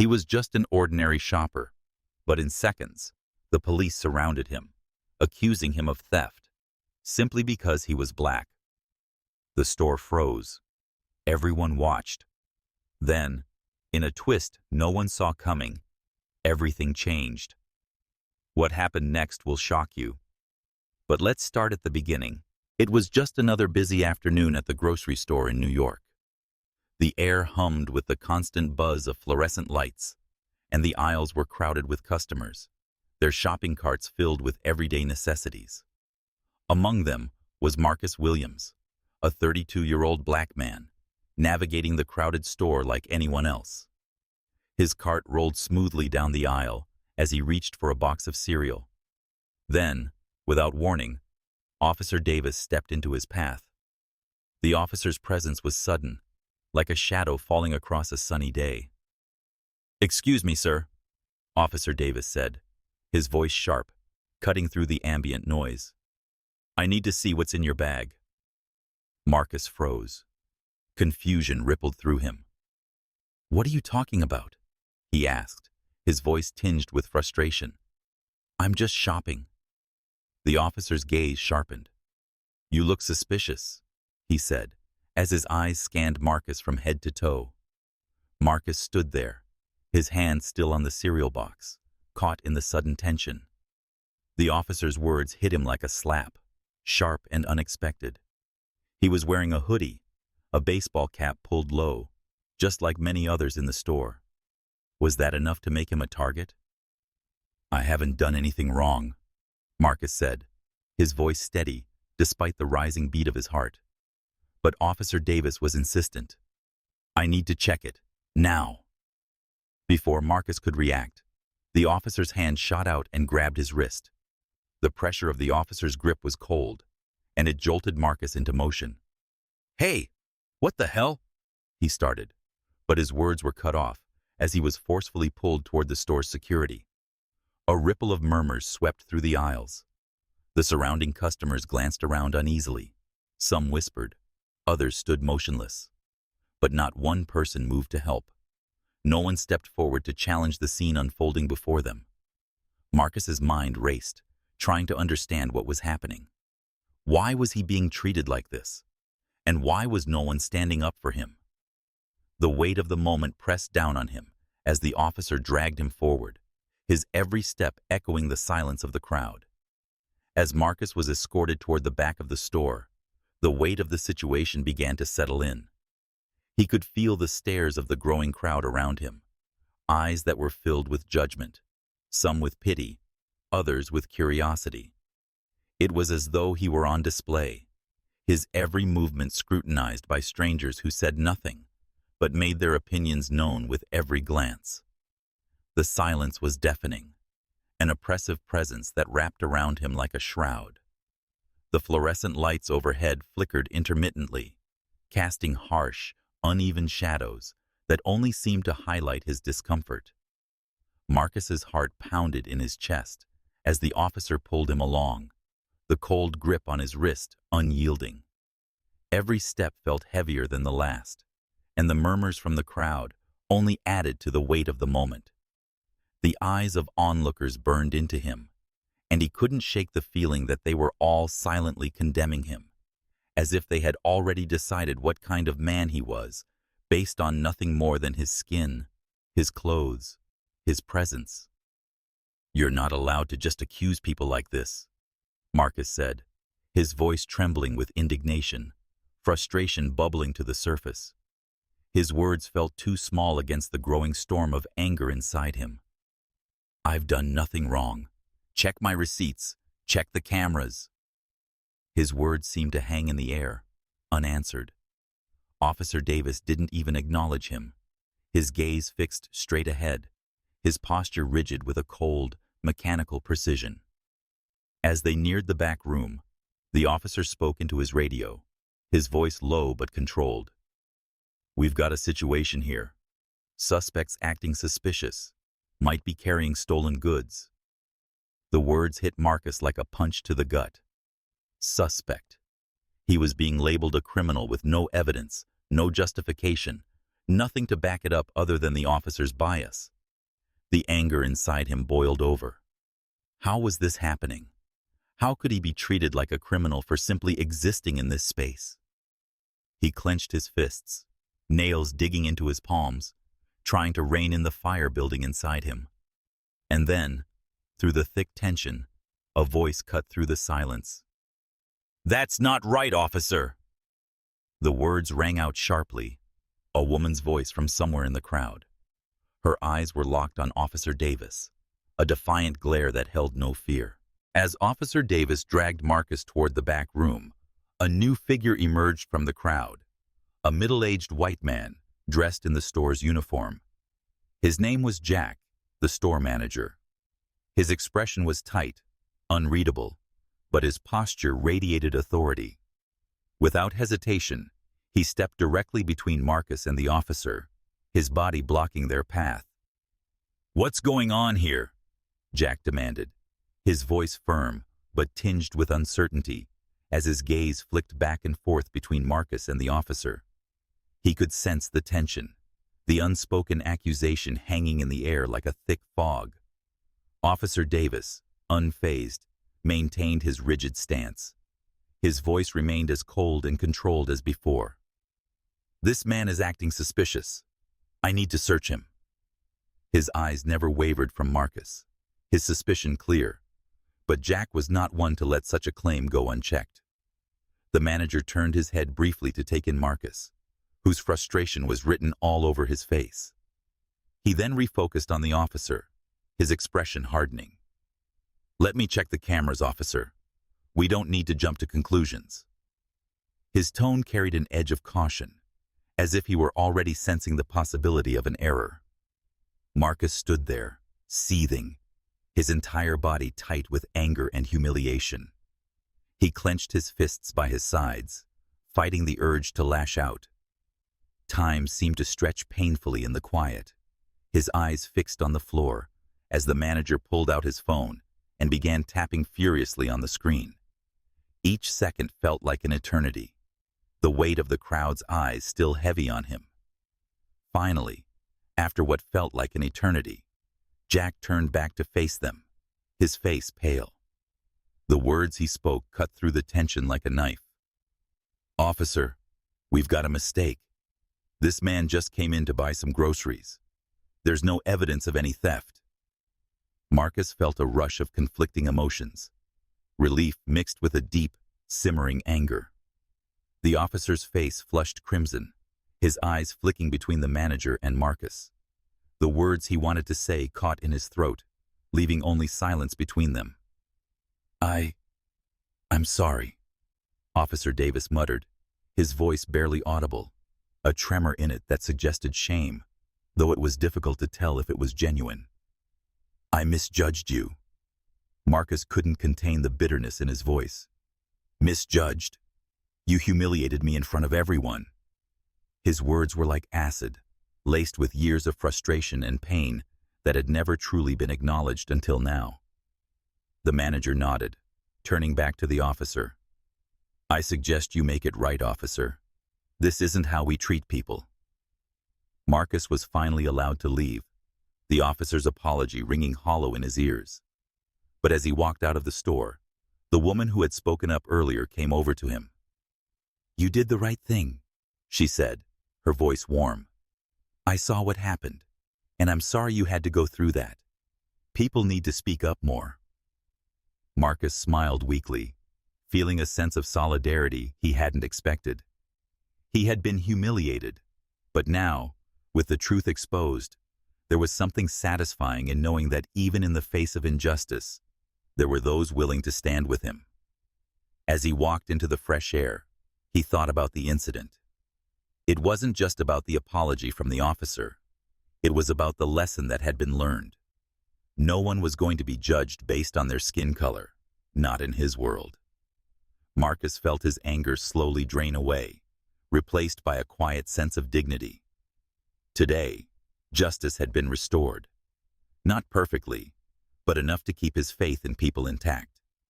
He was just an ordinary shopper, but in seconds, the police surrounded him, accusing him of theft, simply because he was black. The store froze. Everyone watched. Then, in a twist no one saw coming, everything changed. What happened next will shock you. But let's start at the beginning. It was just another busy afternoon at the grocery store in New York. The air hummed with the constant buzz of fluorescent lights, and the aisles were crowded with customers, their shopping carts filled with everyday necessities. Among them was Marcus Williams, a 32-year-old black man, navigating the crowded store like anyone else. His cart rolled smoothly down the aisle as he reached for a box of cereal. Then, without warning, Officer Davis stepped into his path. The officer's presence was sudden, like a shadow falling across a sunny day. "Excuse me, sir," Officer Davis said, his voice sharp, cutting through the ambient noise. "I need to see what's in your bag." Marcus froze. Confusion rippled through him. "What are you talking about?" he asked, his voice tinged with frustration. "I'm just shopping." The officer's gaze sharpened. "You look suspicious," he said, as his eyes scanned Marcus from head to toe. Marcus stood there, his hand still on the cereal box, caught in the sudden tension. The officer's words hit him like a slap, sharp and unexpected. He was wearing a hoodie, a baseball cap pulled low, just like many others in the store. Was that enough to make him a target? "I haven't done anything wrong," Marcus said, his voice steady despite the rising beat of his heart. But Officer Davis was insistent. "I need to check it, now." Before Marcus could react, the officer's hand shot out and grabbed his wrist. The pressure of the officer's grip was cold, and it jolted Marcus into motion. "Hey, what the hell?" he started, but his words were cut off as he was forcefully pulled toward the store's security. A ripple of murmurs swept through the aisles. The surrounding customers glanced around uneasily. Some whispered. Others stood motionless. But not one person moved to help. No one stepped forward to challenge the scene unfolding before them. Marcus's mind raced, trying to understand what was happening. Why was he being treated like this? And why was no one standing up for him? The weight of the moment pressed down on him as the officer dragged him forward, his every step echoing the silence of the crowd. As Marcus was escorted toward the back of the store, the weight of the situation began to settle in. He could feel the stares of the growing crowd around him, eyes that were filled with judgment, some with pity, others with curiosity. It was as though he were on display, his every movement scrutinized by strangers who said nothing, but made their opinions known with every glance. The silence was deafening, an oppressive presence that wrapped around him like a shroud. The fluorescent lights overhead flickered intermittently, casting harsh, uneven shadows that only seemed to highlight his discomfort. Marcus's heart pounded in his chest as the officer pulled him along, the cold grip on his wrist unyielding. Every step felt heavier than the last, and the murmurs from the crowd only added to the weight of the moment. The eyes of onlookers burned into him, and he couldn't shake the feeling that they were all silently condemning him, as if they had already decided what kind of man he was, based on nothing more than his skin, his clothes, his presence. "You're not allowed to just accuse people like this," Marcus said, his voice trembling with indignation, frustration bubbling to the surface. His words felt too small against the growing storm of anger inside him. "I've done nothing wrong. Check my receipts. Check the cameras." His words seemed to hang in the air, unanswered. Officer Davis didn't even acknowledge him, his gaze fixed straight ahead, his posture rigid with a cold, mechanical precision. As they neared the back room, the officer spoke into his radio, his voice low but controlled. "We've got a situation here. Suspects acting suspicious, might be carrying stolen goods." The words hit Marcus like a punch to the gut. Suspect. He was being labeled a criminal with no evidence, no justification, nothing to back it up other than the officer's bias. The anger inside him boiled over. How was this happening? How could he be treated like a criminal for simply existing in this space? He clenched his fists, nails digging into his palms, trying to rein in the fire building inside him. And then, through the thick tension, a voice cut through the silence. "That's not right, officer!" The words rang out sharply, a woman's voice from somewhere in the crowd. Her eyes were locked on Officer Davis, a defiant glare that held no fear. As Officer Davis dragged Marcus toward the back room, a new figure emerged from the crowd, a middle-aged white man dressed in the store's uniform. His name was Jack, the store manager. His expression was tight, unreadable, but his posture radiated authority. Without hesitation, he stepped directly between Marcus and the officer, his body blocking their path. "What's going on here?" Jack demanded, his voice firm but tinged with uncertainty as his gaze flicked back and forth between Marcus and the officer. He could sense the tension, the unspoken accusation hanging in the air like a thick fog. Officer Davis, unfazed, maintained his rigid stance. His voice remained as cold and controlled as before. "This man is acting suspicious. I need to search him." His eyes never wavered from Marcus, his suspicion clear. But Jack was not one to let such a claim go unchecked. The manager turned his head briefly to take in Marcus, whose frustration was written all over his face. He then refocused on the officer, his expression hardening. "Let me check the cameras, officer. We don't need to jump to conclusions." His tone carried an edge of caution, as if he were already sensing the possibility of an error. Marcus stood there, seething, his entire body tight with anger and humiliation. He clenched his fists by his sides, fighting the urge to lash out. Time seemed to stretch painfully in the quiet, his eyes fixed on the floor as the manager pulled out his phone and began tapping furiously on the screen. Each second felt like an eternity, the weight of the crowd's eyes still heavy on him. Finally, after what felt like an eternity, Jack turned back to face them, his face pale. The words he spoke cut through the tension like a knife. "Officer, we've got a mistake. This man just came in to buy some groceries. There's no evidence of any theft." Marcus felt a rush of conflicting emotions, relief mixed with a deep, simmering anger. The officer's face flushed crimson, his eyes flicking between the manager and Marcus. The words he wanted to say caught in his throat, leaving only silence between them. I'm sorry," Officer Davis muttered, his voice barely audible, a tremor in it that suggested shame, though it was difficult to tell if it was genuine. "I misjudged you." Marcus couldn't contain the bitterness in his voice. "Misjudged? You humiliated me in front of everyone." His words were like acid, laced with years of frustration and pain that had never truly been acknowledged until now. The manager nodded, turning back to the officer. "I suggest you make it right, officer. This isn't how we treat people." Marcus was finally allowed to leave, the officer's apology ringing hollow in his ears. But as he walked out of the store, the woman who had spoken up earlier came over to him. "You did the right thing," she said, her voice warm. "I saw what happened, and I'm sorry you had to go through that. People need to speak up more." Marcus smiled weakly, feeling a sense of solidarity he hadn't expected. He had been humiliated, but now, with the truth exposed, there was something satisfying in knowing that even in the face of injustice, there were those willing to stand with him. As he walked into the fresh air, he thought about the incident. It wasn't just about the apology from the officer. It was about the lesson that had been learned. No one was going to be judged based on their skin color, not in his world. Marcus felt his anger slowly drain away, replaced by a quiet sense of dignity. Today, justice had been restored. Not perfectly, but enough to keep his faith in people intact.